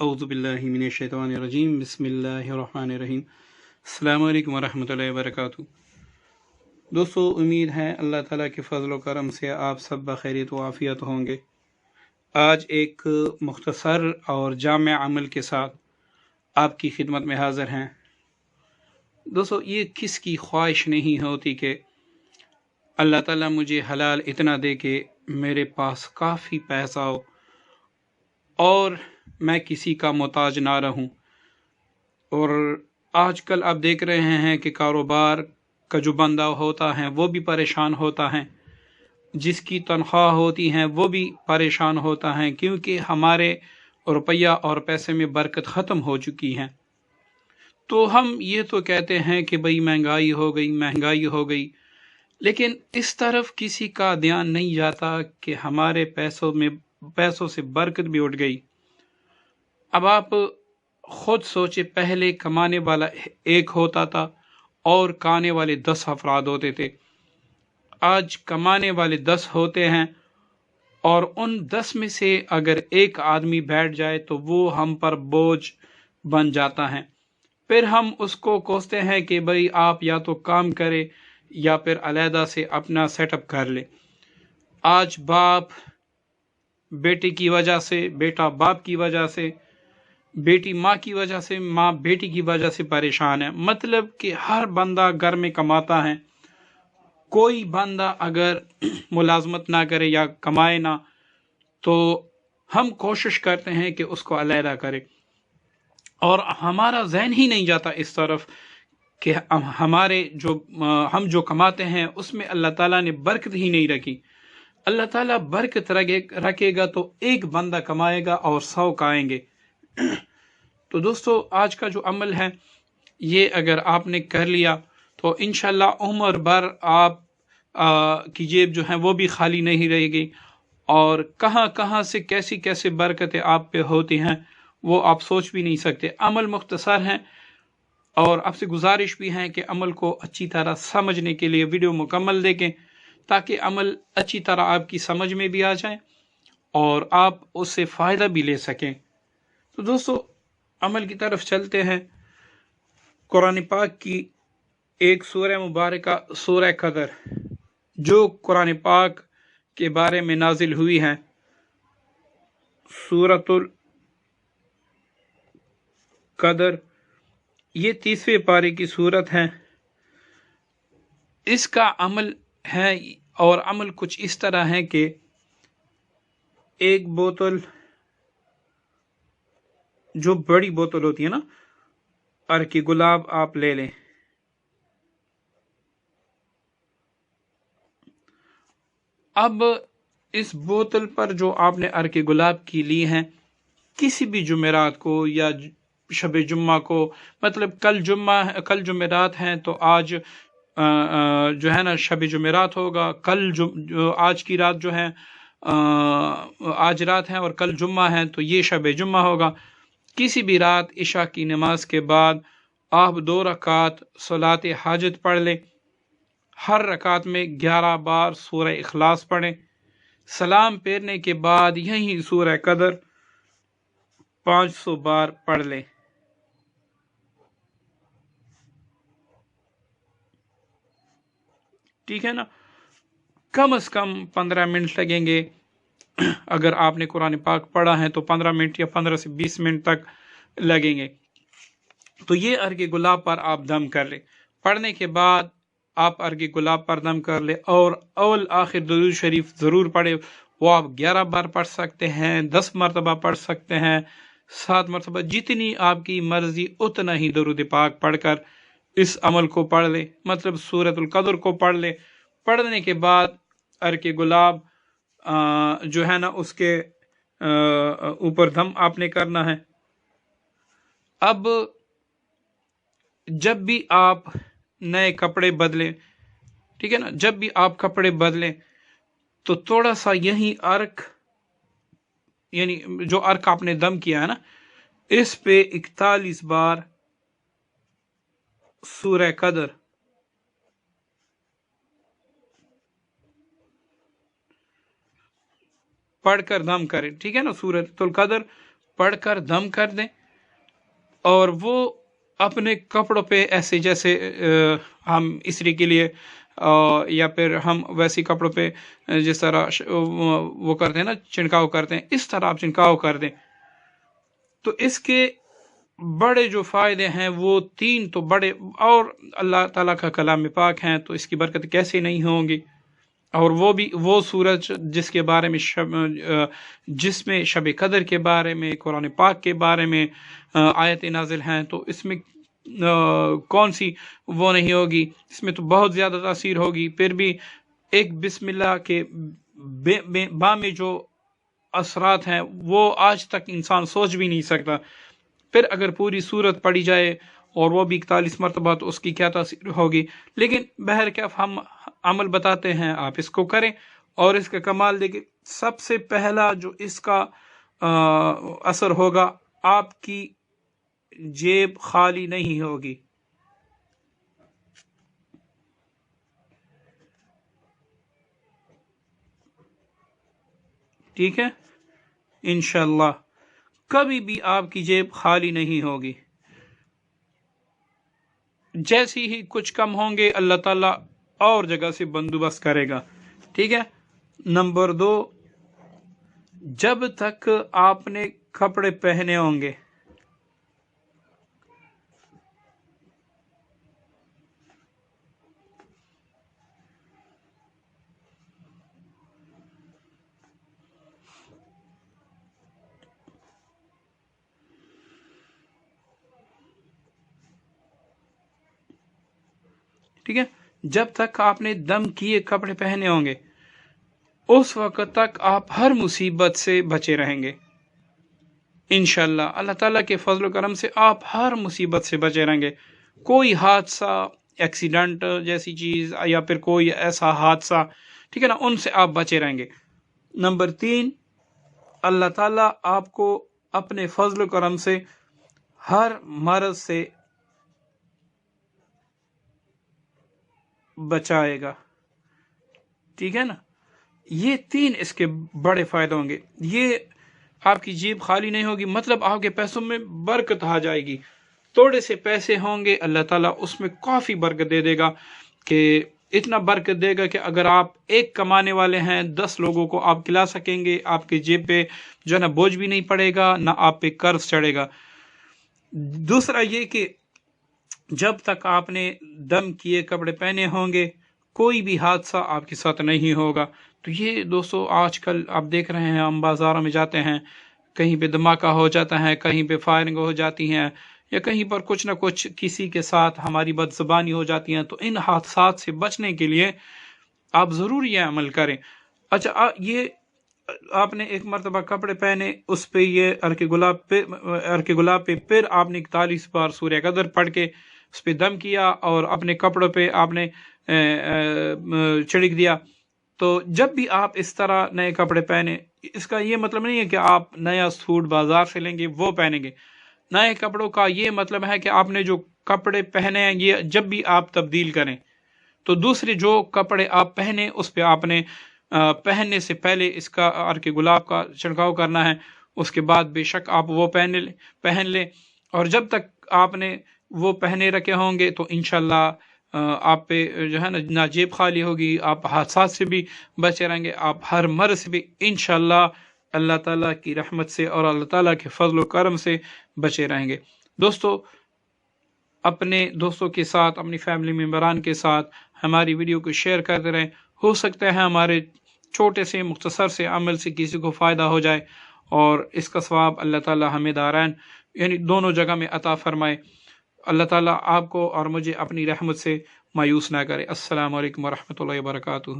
औज़ुबिल्लाहि मिनश्शैतानिर्रजीम बिस्मिल्लाहिर्रहमानिर्रहीम। अस्सलामु अलैकुम वरहमतुल्लाहि वबरकातुहू। दोस्तों, उम्मीद है अल्लाह ताला के फजल व करम से आप सब बखैरियत व आफियत होंगे। आज एक मुख्तसर और जामे अमल के साथ आपकी खिदमत में हाज़िर हैं। दोस्तों, ये किसकी ख्वाहिश नहीं होती कि अल्लाह ताला मुझे हलाल इतना दे कि मेरे पास काफ़ी पैसा हो और मैं किसी का मोहताज ना रहूं। और आजकल आप देख रहे हैं कि कारोबार का जो बंदा होता है वो भी परेशान होता है, जिसकी तनख्वाह होती है वो भी परेशान होता है, क्योंकि हमारे रुपया और पैसे में बरकत ख़त्म हो चुकी है। तो हम ये तो कहते हैं कि भाई महंगाई हो गई, महंगाई हो गई, लेकिन इस तरफ किसी का ध्यान नहीं जाता कि हमारे पैसों से बरकत भी उठ गई। अब आप खुद सोचे, पहले कमाने वाला एक होता था और खाने वाले 10 अफराद होते थे। आज कमाने वाले 10 होते हैं और उन 10 में से अगर एक आदमी बैठ जाए तो वो हम पर बोझ बन जाता है। फिर हम उसको कोसते हैं कि भाई आप या तो काम करे या फिर अलहदा से अपना सेटअप कर ले। आज बाप बेटे की वजह से, बेटा बाप की वजह से, बेटी माँ की वजह से, माँ बेटी की वजह से परेशान है। मतलब कि हर बंदा घर में कमाता है। कोई बंदा अगर मुलाजमत ना करे या कमाए ना, तो हम कोशिश करते हैं कि उसको अलहदा करे, और हमारा जहन ही नहीं जाता इस तरफ कि हम जो कमाते हैं उसमें अल्लाह ताला ने बरकत ही नहीं रखी। अल्लाह ताला बरकत रखेगा तो एक बंदा कमाएगा और 100 खाएंगे। तो दोस्तों, आज का जो अमल है ये अगर आपने कर लिया तो इंशाल्लाह उम्र भर आप की जेब जो है वो भी खाली नहीं रहेगी, और कहाँ कहाँ से कैसी कैसे बरकतें आप पे होती हैं वो आप सोच भी नहीं सकते। अमल मुख्तसर हैं और आपसे गुजारिश भी है कि अमल को अच्छी तरह समझने के लिए वीडियो मुकम्मल देखें, ताकि अमल अच्छी तरह आपकी समझ में भी आ जाए और आप उससे फ़ायदा भी ले सकें। तो दोस्तों, अमल की तरफ चलते हैं। कुरान पाक की एक सूरह मुबारक, सूरह कदर, जो कुरान पाक के बारे में नाजिल हुई है, सूरतुल कदर, ये 30वें पारे की सूरत है। इसका अमल है, और अमल कुछ इस तरह है कि एक बोतल, जो बड़ी बोतल होती है ना, अर्की गुलाब आप ले लें। अब इस बोतल पर जो आपने अर्की गुलाब की ली है, किसी भी जुमेरात को या शब जुम्मा को, मतलब कल जुमेरात हैं तो आज जो है ना शब जुमेरात होगा, जो आज की रात जो है आज रात है और कल जुम्मा है तो ये शब जुम्मा होगा। किसी भी रात इशा की नमाज के बाद आप 2 रकात सलात हाजत पढ़ लें। हर रकात में 11 बार सूरह इखलास पढ़ें। सलाम फेरने के बाद यही सूरह कदर 500 बार पढ़ लें। ठीक है ना? कम से कम 15 मिनट लगेंगे। अगर आपने कुरान पाक पढ़ा है तो 15 मिनट या 15 से 20 मिनट तक लगेंगे। तो ये अर्गे गुलाब पर आप दम कर ले। पढ़ने के बाद आप अर्गे गुलाब पर दम कर ले, और अव्वल आखिर दुरूद शरीफ ज़रूर पढ़े। वो आप 11 बार पढ़ सकते हैं, 10 मरतबा पढ़ सकते हैं, 7 मरतबा, जितनी आपकी मर्जी उतना ही दुरूद पाक पढ़कर इस अमल को पढ़ ले, मतलब सूरतुल कदर को पढ़ ले। पढ़ने के बाद अर्के गुलाब जो है ना उसके ऊपर दम आपने करना है। अब जब भी आप नए कपड़े बदलें, ठीक है ना, जब भी आप कपड़े बदलें तो थोड़ा सा यही अर्क, यानी जो अर्क आपने दम किया है ना, इस पे 41 बार सूरह कदर पढ़कर दम करें। ठीक है ना, सूरतुल कदर پڑھ کر دم کر دیں اور وہ اپنے کپڑوں پہ ایسے جیسے ہم استری کے لیے یا پھر ہم ویسی کپڑوں پہ جس طرح وہ کرتے ہیں نا چھڑکاؤ کرتے ہیں، اس طرح آپ چھڑکاؤ کر دیں. تو اس کے بڑے جو فائدے ہیں وہ 3 تو بڑے، اور اللہ تعالیٰ کا کلام پاک ہیں تو اس کی برکت کیسے نہیں ہوں گی. اور وہ بھی وہ سورج جس کے بارے میں جس میں شب قدر کے بارے میں قرآن پاک کے بارے میں آیت نازل ہیں، تو اس میں کون سی وہ نہیں ہوگی، اس میں تو بہت زیادہ تاثیر ہوگی. پھر بھی ایک بسم اللہ کے با میں جو اثرات ہیں وہ آج تک انسان سوچ بھی نہیں سکتا. پھر اگر پوری سورت پڑھی جائے اور وہ بھی 41 مرتبہ تو اس کی کیا تاثیر ہوگی. لیکن بہرکیف ہم عمل بتاتے ہیں، آپ اس کو کریں اور اس کا کمال دیکھیں. سب سے پہلا جو اس کا اثر ہوگا، آپ کی جیب خالی نہیں ہوگی. ٹھیک ہے، انشاءاللہ کبھی بھی آپ کی جیب خالی نہیں ہوگی. جیسی ہی کچھ کم ہوں گے اللہ تعالیٰ اور جگہ سے بندوبست کرے گا. ٹھیک ہے. نمبر 2، جب تک آپ نے کپڑے پہنے ہوں گے ٹھیک ہے، جب تک آپ نے دم کیے کپڑے پہنے ہوں گے اس وقت تک آپ ہر مصیبت سے بچے رہیں گے انشاءاللہ. اللہ تعالیٰ کے فضل و کرم سے آپ ہر مصیبت سے بچے رہیں گے. کوئی حادثہ، ایکسیڈنٹ جیسی چیز یا پھر کوئی ایسا حادثہ، ٹھیک ہے نا، ان سے آپ بچے رہیں گے. نمبر 3، اللہ تعالیٰ آپ کو اپنے فضل و کرم سے ہر مرض سے بچائے گا. ٹھیک ہے نا. یہ 3 اس کے بڑے فائدے ہوں گے. یہ آپ کی جیب خالی نہیں ہوگی، مطلب آپ کے پیسوں میں برکت آ جائے گی. تھوڑے سے پیسے ہوں گے اللہ تعالیٰ اس میں کافی برکت دے دے گا، کہ اتنا برکت دے گا کہ اگر آپ ایک کمانے والے ہیں 10 لوگوں کو آپ کھلا سکیں گے. آپ کی جیب پہ جو ہے نا بوجھ بھی نہیں پڑے گا، نہ آپ پہ قرض چڑھے گا. دوسرا یہ کہ جب تک آپ نے دم کیے کپڑے پہنے ہوں گے کوئی بھی حادثہ آپ کے ساتھ نہیں ہوگا. تو یہ دوستو آج کل آپ دیکھ رہے ہیں، ہم بازاروں میں جاتے ہیں، کہیں پہ دھماکہ ہو جاتا ہے، کہیں پہ فائرنگ ہو جاتی ہیں، یا کہیں پر کچھ نہ کچھ کسی کے ساتھ ہماری بد زبانی ہو جاتی ہیں. تو ان حادثات سے بچنے کے لیے آپ ضرور یہ عمل کریں. اچھا، یہ آپ نے ایک مرتبہ کپڑے پہنے، اس پہ یہ ارک گلاب پہ پھر آپ نے 41 بار سورہ قدر پڑھ کے اس پہ دم کیا اور اپنے کپڑوں پہ آپ نے چھڑک دیا. تو جب بھی آپ اس طرح نئے کپڑے پہنے، اس کا یہ مطلب نہیں ہے کہ آپ نیا سوٹ بازار سے لیں گے وہ پہنیں گے. نئے کپڑوں کا یہ مطلب ہے کہ آپ نے جو کپڑے پہنے ہیں یہ جب بھی آپ تبدیل کریں تو دوسرے جو کپڑے آپ پہنے اس پہ آپ نے پہننے سے پہلے اس کا ارک گلاب کا چھڑکاؤ کرنا ہے. اس کے بعد بے شک آپ وہ پہن لیں، اور جب تک آپ نے وہ پہنے رکھے ہوں گے تو انشاءاللہ آپ پہ جو ہے نا جیب خالی ہوگی، آپ حادثات سے بھی بچے رہیں گے، آپ ہر مرض سے بھی انشاءاللہ اللہ تعالیٰ کی رحمت سے اور اللہ تعالیٰ کے فضل و کرم سے بچے رہیں گے. دوستو، اپنے دوستوں کے ساتھ، اپنی فیملی ممبران کے ساتھ ہماری ویڈیو کو شیئر کرتے رہیں. ہو سکتا ہے ہمارے چھوٹے سے مختصر سے عمل سے کسی کو فائدہ ہو جائے، اور اس کا ثواب اللہ تعالیٰ ہمیں دارین یعنی دونوں جگہ میں عطا فرمائے. اللہ تعالیٰ آپ کو اور مجھے اپنی رحمت سے مایوس نہ کرے. السلام علیکم ورحمۃ اللہ وبرکاتہ.